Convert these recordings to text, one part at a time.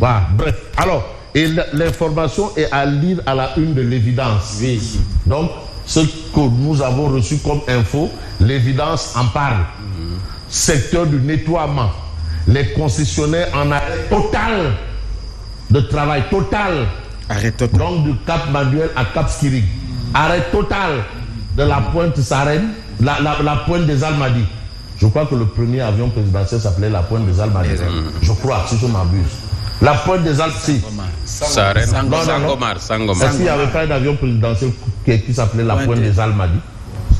Voilà, bref. Alors, et l'information est à lire à la une de l'Évidence. Oui. Donc, ce que nous avons reçu comme info, l'Évidence en parle. Secteur du nettoiement. Les concessionnaires en arrêt total de travail. Total. Arrêt total. Donc, du Cap Manuel à Cap Skiring. Arrêt total de la pointe Sarène, la pointe des Almadies. Je crois que le premier avion présidentiel s'appelait la pointe des Almadies. Je crois, si je m'abuse. La pointe des Almadies. Sangomar. Est-ce qu'il n'y avait pas un avion présidentiel qui s'appelait la pointe des Almadies?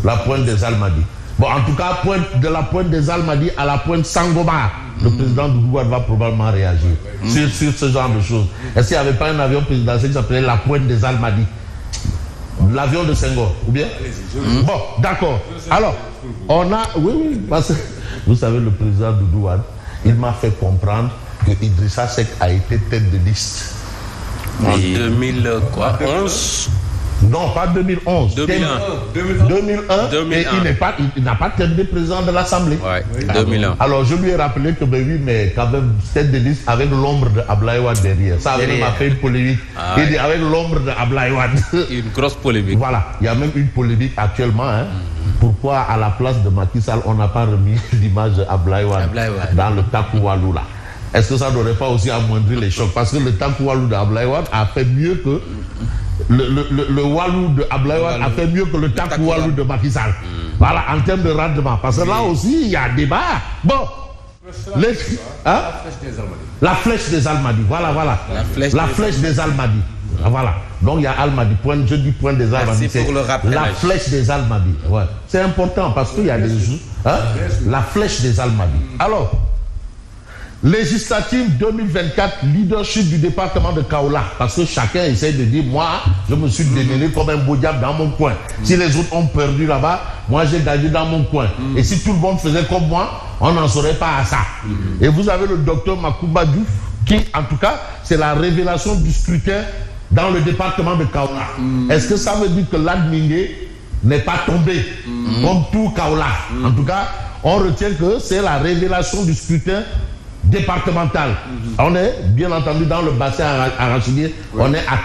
La pointe des Almadies. Bon, en tout cas, de la pointe des Almadies à la pointe Sangomar, le président Doudou Wade va probablement réagir sur ce genre de choses. Est-ce qu'il n'y avait pas un avion présidentiel qui s'appelait la pointe des Almadies? L'avion de Senghor, ou bien? Bon, d'accord. Alors, on a... Oui, parce que vous savez, le président Doudou Wade, il m'a fait comprendre que Idrissa Seck a été tête de liste. En 2011. Non, pas 2011. 2001. 2001. Et il n'a pas terminé président de l'Assemblée. Oui, 2001. Alors, je lui ai rappelé que, ben oui, mais quand même, tête de liste avec l'ombre de Abdoulaye Wade derrière. Ça m'a fait une polémique. Il dit avec l'ombre de Abdoulaye Wade. Une grosse polémique. Voilà, il y a même une polémique actuellement. Hein. Pourquoi, à la place de Macky Sall, on n'a pas remis l'image de Abdoulaye Wade dans le Takou Walou là? Est-ce que ça n'aurait pas aussi amoindri les chocs? Parce que le Takou Walou de Abdoulaye Wade a fait mieux que... Le Walou de Abdoulaye Wade a fait mieux que le Takou Walou de Macky Sall. Voilà, en termes de rendement. Parce que là aussi, il y a débat. Bon. La flèche des Almadies. Voilà. La flèche des Almadies. Voilà. Donc il y a Almadies. Je dis point des Almadies. C'est la flèche des Almadies. Ouais. C'est important parce qu'il y a des... La flèche des Almadies. Alors... Législative 2024, leadership du département de Kaolack. Parce que chacun essaie de dire, moi, je me suis démêlé comme un beau diable dans mon coin. Si les autres ont perdu là-bas, moi j'ai gagné dans mon coin. Et si tout le monde faisait comme moi, on n'en serait pas à ça. Et vous avez le docteur Makumba Diouf, qui, en tout cas, c'est la révélation du scrutin dans le département de Kaolack. Est-ce que ça veut dire que l'Admingué n'est pas tombé comme tout Kaolack? En tout cas, on retient que c'est la révélation du scrutin départemental. On est bien entendu dans le bassin arachidier, on est à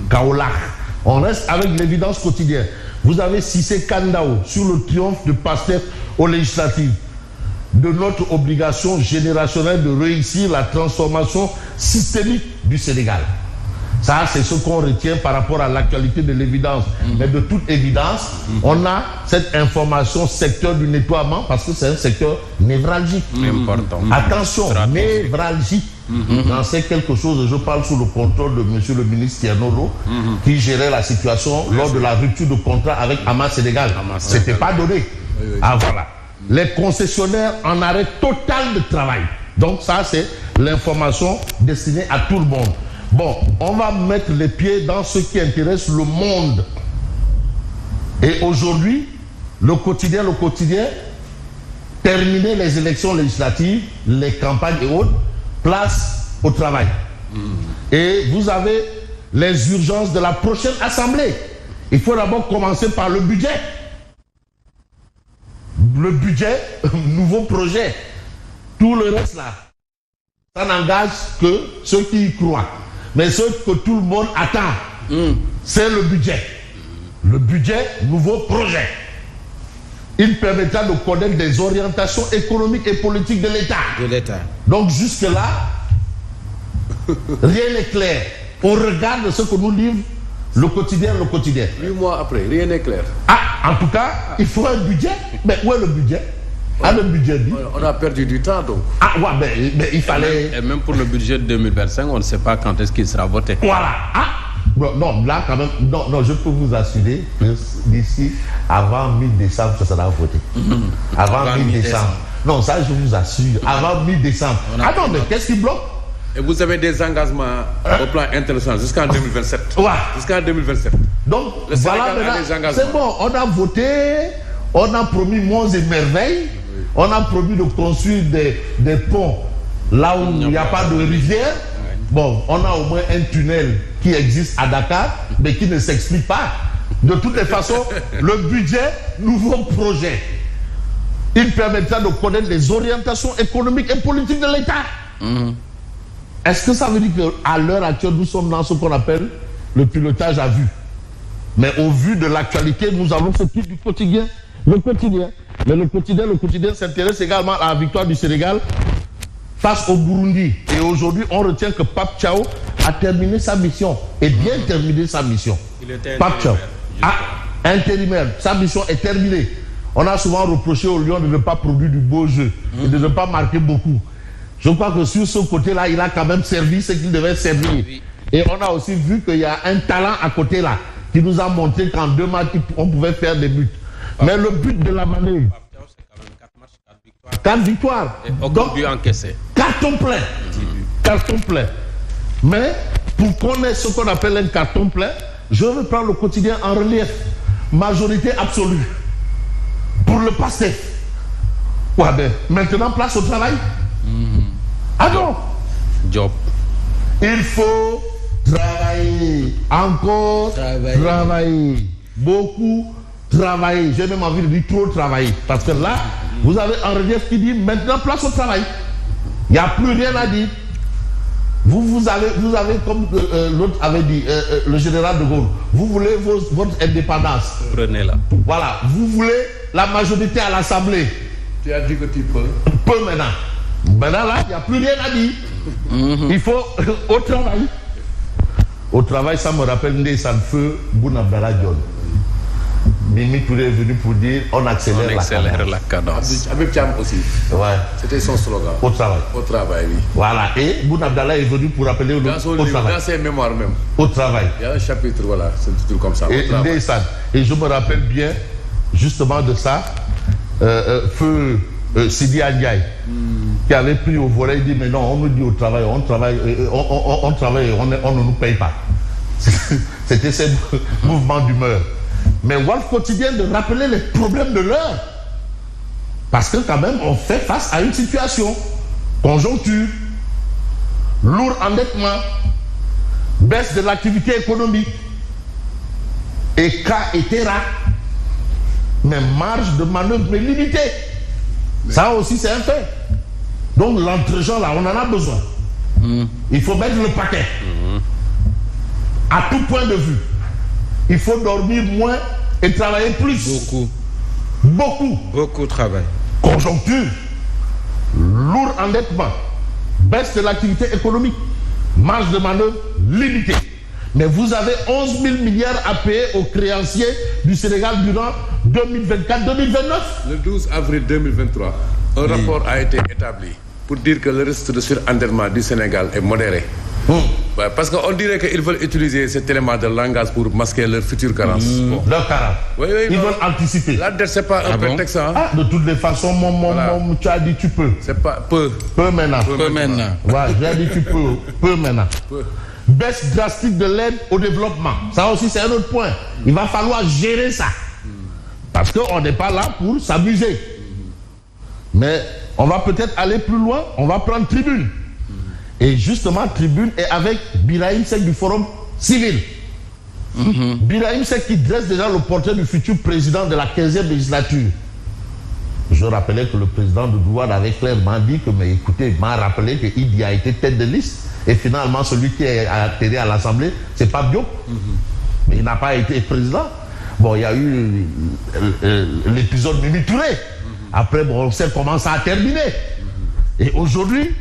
Kaolack. On reste avec l'Évidence quotidienne. Vous avez Cissé Kandao sur le triomphe de Pastef aux législatives. De notre obligation générationnelle de réussir la transformation systémique du Sénégal. Ça, c'est ce qu'on retient par rapport à l'actualité de l'Évidence. Mais de toute évidence, on a cette information secteur du nettoiement parce que c'est un secteur névralgique. Important. Attention, névralgique. J'en sais quelque chose, je parle sous le contrôle de monsieur le ministre Tiernolo, qui gérait la situation lors de la rupture de contrat avec Ama Sénégal. C'était pas donné. Ah voilà. Les concessionnaires en arrêt total de travail. Donc ça, c'est l'information destinée à tout le monde. Bon, on va mettre les pieds dans ce qui intéresse le monde. Et aujourd'hui, le quotidien, terminer les élections législatives, les campagnes et autres, place au travail. Et vous avez les urgences de la prochaine assemblée. Il faut d'abord commencer par le budget. Le budget, nouveau projet. Tout le reste là, ça n'engage que ceux qui y croient. Mais ce que tout le monde attend, c'est le budget. Le budget, nouveau projet. Il permettra de connaître des orientations économiques et politiques de l'État. Donc jusque-là, rien n'est clair. On regarde ce que nous livre le quotidien. 8 mois après, rien n'est clair. Ah, en tout cas, il faut un budget. Mais où est le budget? Le budget dit. On a perdu du temps donc. Ah ouais, mais il fallait... Et même pour le budget de 2025, on ne sait pas quand est-ce qu'il sera voté. Voilà. Non, là quand même, non, je peux vous assurer que d'ici, avant mi-décembre, ça sera voté. Avant mi-décembre. Non, ça je vous assure. Avant mi-décembre. Ah non, mais qu'est-ce qui bloque? Et vous avez des engagements au plan international jusqu'en 2027. Ouais. Jusqu'en 2027. Donc, le voilà, c'est bon, on a voté, on a promis monts et merveilles. On a promis de construire des ponts là où il n'y a pas de rivière. Bon, on a au moins un tunnel qui existe à Dakar, mais qui ne s'explique pas. De toutes les façons, le budget, nouveau projet. Il permettra de connaître les orientations économiques et politiques de l'État. est-ce que ça veut dire qu'à l'heure actuelle, nous sommes dans ce qu'on appelle le pilotage à vue? Mais au vu de l'actualité, nous avons ce type du quotidien. Le quotidien. Mais le quotidien s'intéresse également à la victoire du Sénégal face au Burundi. Et aujourd'hui, on retient que Pape Thiaw a terminé sa mission. Et bien terminé sa mission. Il était Pape Thiaw. Intérimaire. Sa mission est terminée. On a souvent reproché aux Lions de ne pas produire du beau jeu et de ne pas marquer beaucoup. Je crois que sur ce côté-là, il a quand même servi ce qu'il devait servir. Oui. Et on a aussi vu qu'il y a un talent à côté là, qui nous a montré qu'en 2 matchs, on pouvait faire des buts. Mais le but de la manœuvre, 4 victoires. Et aucun but encaissé. Carton plein. Carton plein. Mais pour qu'on ait ce qu'on appelle un carton plein, je veux prendre le quotidien en relief. Majorité absolue. Pour le PASTEF. Ouais, ben, maintenant, place au travail. Ah non. Job. Il faut travailler. Encore travailler. Beaucoup travailler. J'ai même envie de dire trop travailler. Parce que là, vous avez un relief qui dit maintenant place au travail. Il n'y a plus rien à dire. Vous avez comme l'autre avait dit, le général de Gaulle, vous voulez votre indépendance. Prenez-la. Voilà. Vous voulez la majorité à l'Assemblée. Tu as dit que tu peux. Peu maintenant. Maintenant là, il n'y a plus rien à dire. Il faut au travail. Au travail, ça me rappelle Ndeyssan Feu Boun Abdallah Dionne. Mimi Touré est venu pour dire on accélère la cadence. Habib Thiam aussi. Ouais. C'était son slogan. Au travail. Au travail, oui. Dans Boun Abdallah est venu pour rappeler au travail. Dans ses mémoires même. Au travail. Il y a un chapitre, voilà, c'est un titre comme ça. Et je me rappelle bien justement de ça, Feu Sidi Ndiaye, qui avait pris au volet, il dit mais non, on nous dit au travail, on travaille, on ne nous paye pas. C'était ce mouvement d'humeur. Mais Walf Quotidien de rappeler les problèmes de l'heure. Parce que quand même, on fait face à une situation. Conjoncture, lourd endettement, baisse de l'activité économique, etc. Mais marge de manœuvre mais limitée. Ça aussi, c'est un fait. Donc l'entre-gens là, on en a besoin. Il faut mettre le paquet. À tout point de vue. Il faut dormir moins et travailler plus. Beaucoup travail. Conjoncture, lourd endettement, baisse de l'activité économique, marge de manœuvre limitée. Mais vous avez 11 000 milliards à payer aux créanciers du Sénégal durant 2024-2029. Le 12 avril 2023, un rapport a été établi pour dire que le risque de surendettement du Sénégal est modéré. Ouais, parce qu'on dirait qu'ils veulent utiliser cet élément de langage pour masquer leur future carence. Leur carence. Oui, ils veulent anticiper. La dette, c'est pas un prétexte. Hein? De toutes les façons, tu as dit tu peux. C'est pas peu. Peu maintenant. Ouais, j'ai dit tu peux. Peu maintenant. Baisse drastique de l'aide au développement. Ça aussi, c'est un autre point. Il va falloir gérer ça. Parce qu'on n'est pas là pour s'amuser. Mais on va peut-être aller plus loin. On va prendre tribune. Et justement, tribune est avec Birahim Seck du Forum Civil. Birahim Seck qui dresse déjà le portrait du futur président de la 15e législature. Je rappelais que le président de Douane avait clairement dit que, mais écoutez, il m'a rappelé que Idi a été tête de liste. Et finalement, celui qui a atterri à l'Assemblée, c'est Pape Diop. Mais il n'a pas été président. Bon, il y a eu l'épisode Mimi Touré. Après, bon, on sait comment ça a terminé. Et aujourd'hui,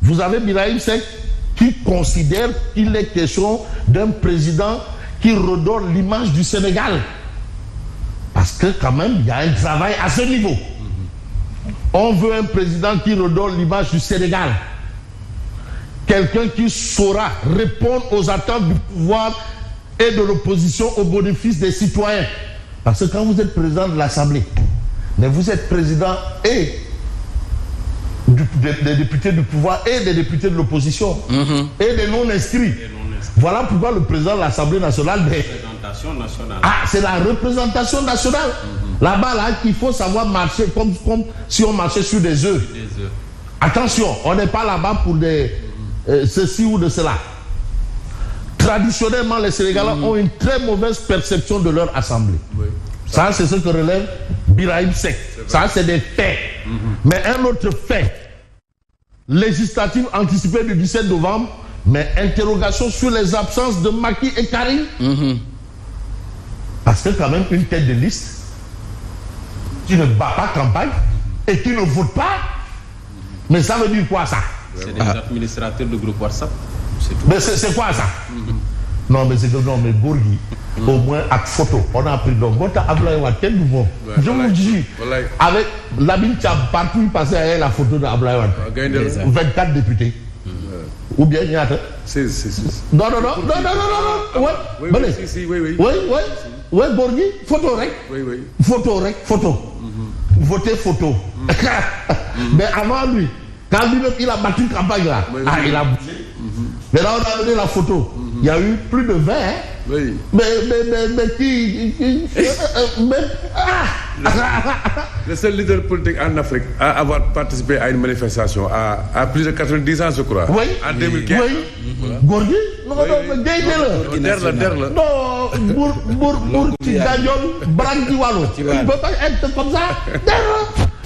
vous avez Birahim Seck qui considère qu'il est question d'un président qui redonne l'image du Sénégal. Parce que quand même, il y a un travail à ce niveau. On veut un président qui redonne l'image du Sénégal. Quelqu'un qui saura répondre aux attentes du pouvoir et de l'opposition au bénéfice des citoyens. Parce que quand vous êtes président de l'Assemblée, mais vous êtes président et des députés du pouvoir et des députés de l'opposition et des non-inscrits. Voilà pourquoi le président de l'Assemblée nationale... c'est la représentation nationale. Là-bas, là, il faut savoir marcher comme si on marchait sur des œufs. Attention, on n'est pas là-bas pour des ceci ou de cela. Traditionnellement, les Sénégalais ont une très mauvaise perception de leur assemblée. Ça, c'est ce que relève Birahim Seck. Ça, c'est des faits. Mais un autre fait, législatives anticipées du 17 novembre, mais interrogation sur les absences de Macky et Karim. Parce que quand même, une tête de liste qui ne bat pas campagne et qui ne vote pas, mais ça veut dire quoi ça? C'est des administrateurs de groupe WhatsApp. Mais c'est quoi ça? Non, mais c'est que non, mais Gorgui, au moins avec photo, on a pris donc Gota Ablaye Wade, quel nouveau. Je vous dis, avec Lamine Thiam, partout passé à la photo de Ablaye Wade. 24 députés. Ou bien il y a. Non. Oui, Gorgui, photo rec. Photo rec, photo. Voter photo. Mais avant lui, quand lui-même il a battu campagne là, il a bougé. Mais là on a donné la photo. Il y a eu plus de 20. Mais qui le seul leader politique en Afrique à avoir participé à une manifestation à plus de 90 ans, je crois. Oui. En 2015. Oui. Gorgui. Non, Bour Tigagnol, Brandi Wallo. Il ne peut pas être comme ça.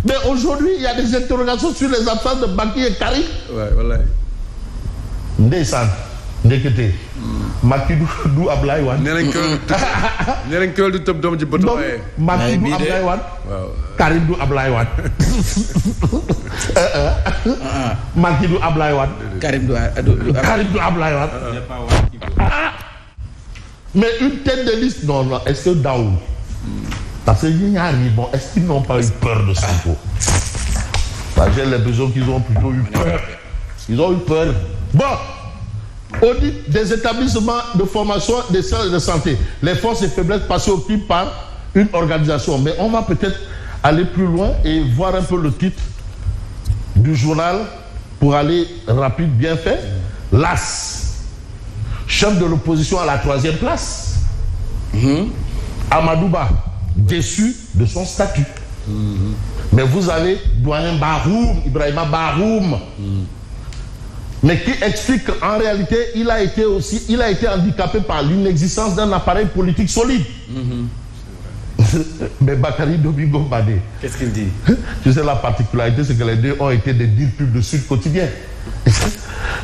Mais aujourd'hui, il y a des interrogations sur les absences de Macky et Karim. Voilà. Ndeysaan ndekete Macky du Ablaye Wade. nee nañ ko du tëb doom ji bët waaye. Macky du Ablaye Wade. Karim du Ablaye Wade. Macky du Ablaye Wade. Karim du Ablaye Wade. Mais une tête de liste, non, est-ce que Daoud? Parce que bon, est-ce qu'ils n'ont pas eu peur de Sonko? J'ai l'impression qu'ils ont plutôt eu peur. Ils ont eu peur. Bon, audit des établissements de formation des services de santé. Les forces et faiblesses passées au crime par une organisation. Mais on va peut-être aller plus loin et voir un peu le titre du journal pour aller rapide, bien fait. L'AS, chef de l'opposition à la 3e place. Amadouba, déçu de son statut. Mais vous avez doyen Baroum, Ibrahima Baroum, mais qui explique qu'en réalité, il a été handicapé par l'inexistence d'un appareil politique solide. Mais Bakary Domingo Badé, qu'est-ce qu'il dit? Tu sais, la particularité, c'est que les deux ont été des deals pubs de Sud Quotidien.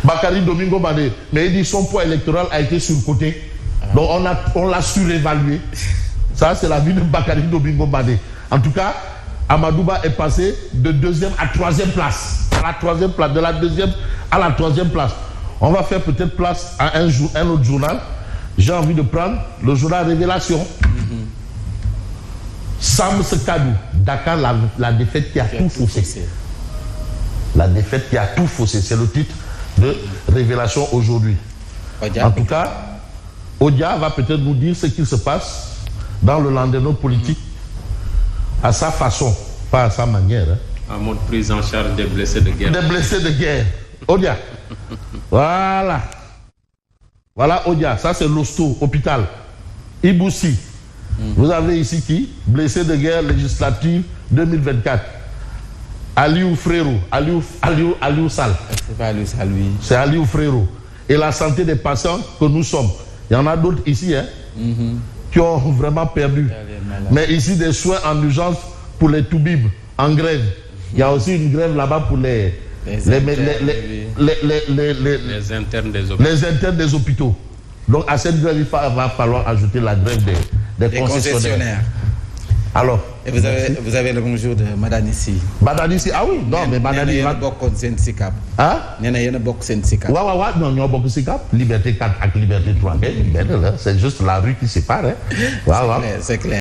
Bakary Domingo Badé, mais il dit son poids électoral a été surcoté. Donc on l'a surévalué. Ça, c'est la vie de Bakary Domingo Badé. En tout cas, Amadouba est passé de 2e à 3e place. À la 3e place, de la 2e à la 3e place. On va faire peut-être place à un autre journal. J'ai envie de prendre le journal Révélation. Sam Sekadou, Dakar, la défaite qui a tout faussé. La défaite qui a tout faussé. C'est le titre de Révélation aujourd'hui. En tout cas, Odia va peut-être nous dire ce qui se passe dans le landerneau politique à sa façon, pas à sa manière. En mode prise en charge des blessés de guerre. Des blessés de guerre. Odia. Voilà. Voilà Odia. Ça, c'est l'hosto, hôpital. Iboussi. Vous avez ici qui? Blessé de guerre législative 2024. Aliou Frérot. Aliou Sall. C'est pas Aliou Sall, oui. C'est Aliou Frérot. Et la santé des patients que nous sommes. Il y en a d'autres ici, qui ont vraiment perdu. Mais ici, des soins en urgence pour les toubibs en grève. Il y a aussi une grève là-bas pour les internes des hôpitaux. Les internes des hôpitaux. Donc à cette grève, il va falloir ajouter la grève des concessionnaires. Alors. Et vous avez le bonjour de Madanissi. Madanissi, ah oui, non, mais Madanissi. Il y a beaucoup de syndicats. Hein? Il y a beaucoup de syndicats. Ouais, non, il y a beaucoup de syndicats. Liberté 4 avec Liberté 3. C'est juste la rue qui sépare. Hein? C'est clair.